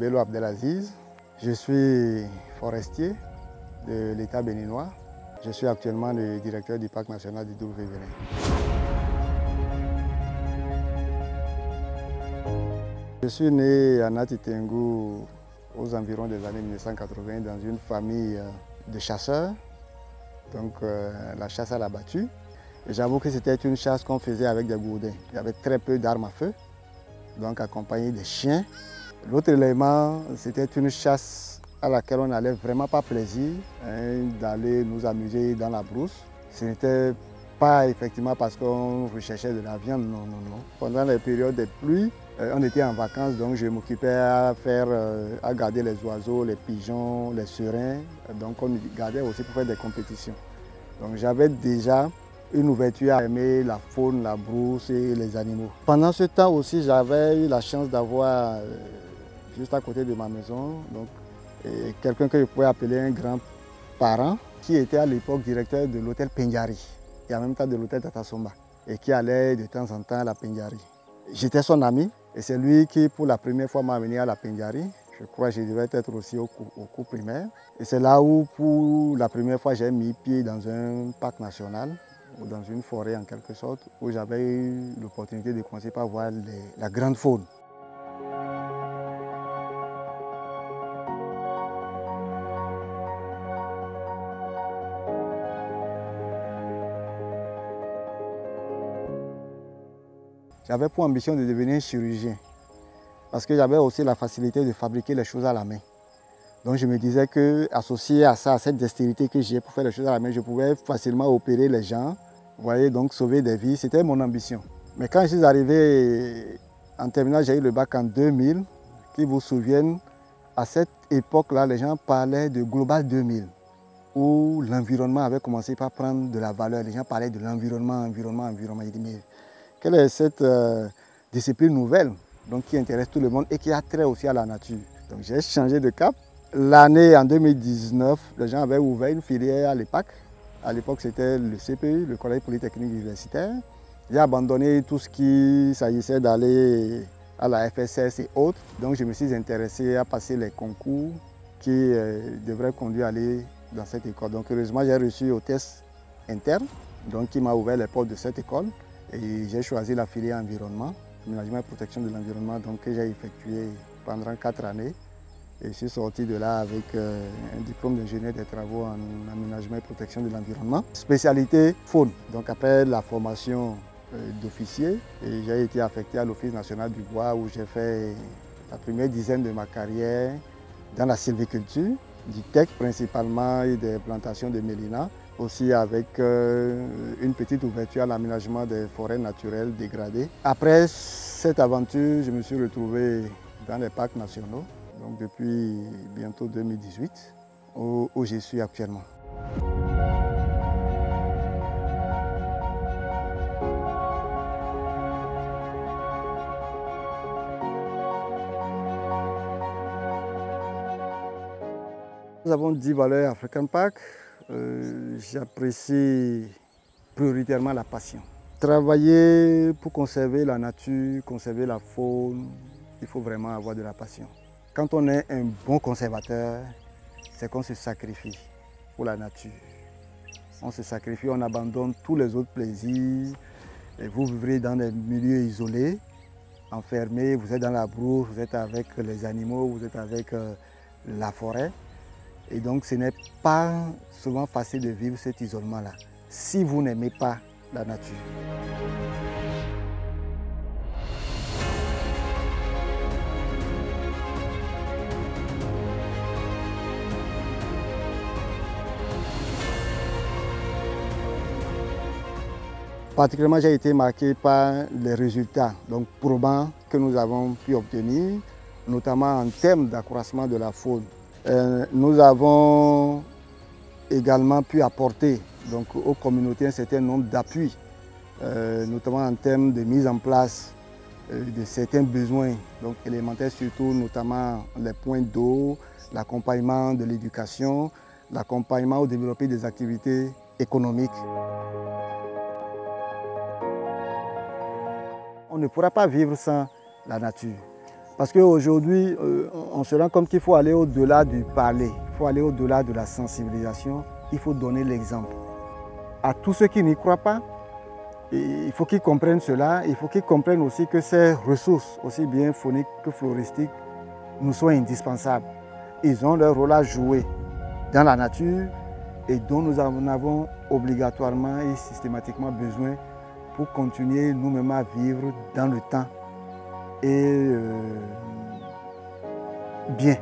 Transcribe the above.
Bello Abdelaziz. Je suis forestier de l'État béninois. Je suis actuellement le directeur du Parc national du Douvres-Vévérins. Je suis né à Nati Tengou aux environs des années 1980 dans une famille de chasseurs. Donc la chasse à la battue. J'avoue que c'était une chasse qu'on faisait avec des gourdins. Il y avait très peu d'armes à feu, donc accompagné des chiens. L'autre élément, c'était une chasse à laquelle on n'allait vraiment pas plaisir, d'aller nous amuser dans la brousse. Ce n'était pas effectivement parce qu'on recherchait de la viande, non. Pendant les périodes de pluie, on était en vacances, donc je m'occupais à garder les oiseaux, les pigeons, les serins. Donc on gardait aussi pour faire des compétitions. Donc j'avais déjà une ouverture à aimer la faune, la brousse et les animaux. Pendant ce temps aussi, j'avais eu la chance d'avoir, juste à côté de ma maison, quelqu'un que je pouvais appeler un grand-parent, qui était à l'époque directeur de l'hôtel Pendiari et en même temps de l'hôtel Tatasomba, et qui allait de temps en temps à la Pendiari. J'étais son ami et c'est lui qui, pour la première fois, m'a amené à la Pendiari. Je crois que je devais être aussi au cours primaire. Et c'est là où, pour la première fois, j'ai mis pied dans un parc national, ou dans une forêt en quelque sorte, où j'avais eu l'opportunité de commencer par voir la grande faune. J'avais pour ambition de devenir chirurgien, parce que j'avais aussi la facilité de fabriquer les choses à la main. Donc je me disais qu'associé à ça, à cette dextérité que j'ai pour faire les choses à la main, je pouvais facilement opérer les gens, vous voyez, donc sauver des vies. C'était mon ambition. Mais quand je suis arrivé en terminale, j'ai eu le bac en 2000, qui vous souviennent, à cette époque-là, les gens parlaient de Global 2000, où l'environnement avait commencé par prendre de la valeur. Les gens parlaient de l'environnement, environnement. J'ai dit, mais quelle est cette discipline nouvelle donc, qui intéresse tout le monde et qui a trait aussi à la nature? Donc j'ai changé de cap. L'année en 2019, les gens avaient ouvert une filière à l'EPAC. À l'époque, c'était le CPU, le Collège Polytechnique Universitaire. J'ai abandonné tout ce qui s'agissait d'aller à la FSS et autres. Donc je me suis intéressé à passer les concours qui devraient conduire à aller dans cette école. Donc heureusement, j'ai reçu au test interne, donc qui m'a ouvert les portes de cette école. Et j'ai choisi la filière environnement, aménagement et protection de l'environnement, donc que j'ai effectué pendant 4 années. Et je suis sorti de là avec un diplôme d'ingénieur des travaux en aménagement et protection de l'environnement. Spécialité faune. Donc après la formation d'officier, j'ai été affecté à l'Office national du bois où j'ai fait la première dizaine de ma carrière dans la sylviculture, du teck principalement et des plantations de mélina, aussi avec une petite ouverture à l'aménagement des forêts naturelles dégradées. Après cette aventure, je me suis retrouvé dans les parcs nationaux. Donc depuis bientôt 2018, où je suis actuellement. Nous avons 10 valeurs African Park. J'apprécie prioritairement la passion. Travailler pour conserver la nature, conserver la faune, il faut vraiment avoir de la passion. Quand on est un bon conservateur, c'est qu'on se sacrifie pour la nature. On se sacrifie, on abandonne tous les autres plaisirs. Et vous vivrez dans des milieux isolés, enfermés, vous êtes dans la brousse, vous êtes avec les animaux, vous êtes avec la forêt. Et donc ce n'est pas souvent facile de vivre cet isolement-là, si vous n'aimez pas la nature. Particulièrement, j'ai été marqué par les résultats donc probants que nous avons pu obtenir, notamment en termes d'accroissement de la faune. Nous avons également pu apporter donc, aux communautés un certain nombre d'appuis, notamment en termes de mise en place de certains besoins donc élémentaires, surtout notamment les points d'eau, l'accompagnement de l'éducation, l'accompagnement au développement des activités économiques. On ne pourra pas vivre sans la nature. Parce qu'aujourd'hui, on se rend compte qu'il faut aller au-delà du parler, il faut aller au-delà de la sensibilisation, il faut donner l'exemple. À tous ceux qui n'y croient pas, il faut qu'ils comprennent cela, il faut qu'ils comprennent aussi que ces ressources, aussi bien fauniques que floristiques, nous sont indispensables. Ils ont leur rôle à jouer dans la nature et dont nous en avons obligatoirement et systématiquement besoin pour continuer nous-mêmes à vivre dans le temps et bien.